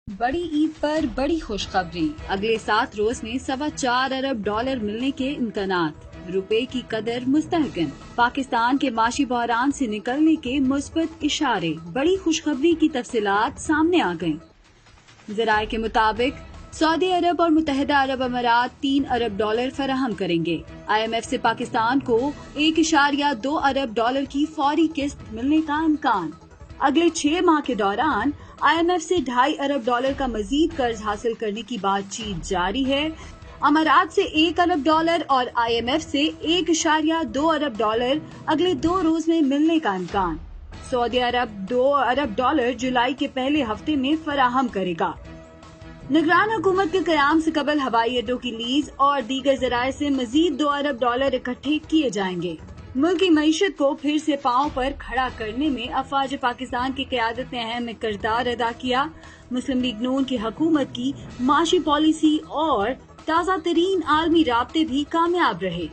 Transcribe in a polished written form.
बड़ी ईद पर बड़ी खुशखबरी। अगले 7 रोज में $4.25 अरब मिलने के इम्कानात। रुपए की कदर मुस्तहकम। पाकिस्तान के माशी बहरान से निकलने के मुस्बत इशारे। बड़ी खुशखबरी की तफसीलात सामने आ गयी। ज़राए के मुताबिक सऊदी अरब और मुत्तहिदा अरब अमारात $3 अरब फराहम करेंगे। IMF से पाकिस्तान को $1.2 अरब की फौरी किस्त मिलने का इम्कान। अगले 6 माह के दौरान IMF से $2.5 अरब का मजीद कर्ज हासिल करने की बातचीत जारी है। अमारात से $1 अरब और IMF से $1.2 अरब अगले 2 रोज में मिलने का इम्कान। सऊदी अरब $2 अरब जुलाई के पहले हफ्ते में फराहम करेगा। निगरान हुकूमत के कयाम से कबल हवाई अड्डों की लीज और दीगर जराये से मजीद $2 अरब इकट्ठे किए जाएंगे। मुल्क की मईशत को फिर से पांव पर खड़ा करने में अफवाज पाकिस्तान की क़यादत ने अहम किरदार अदा किया। मुस्लिम लीग नून की हुकूमत की माशी पॉलिसी और ताज़ा तरीन आलमी राब्ते भी कामयाब रहे।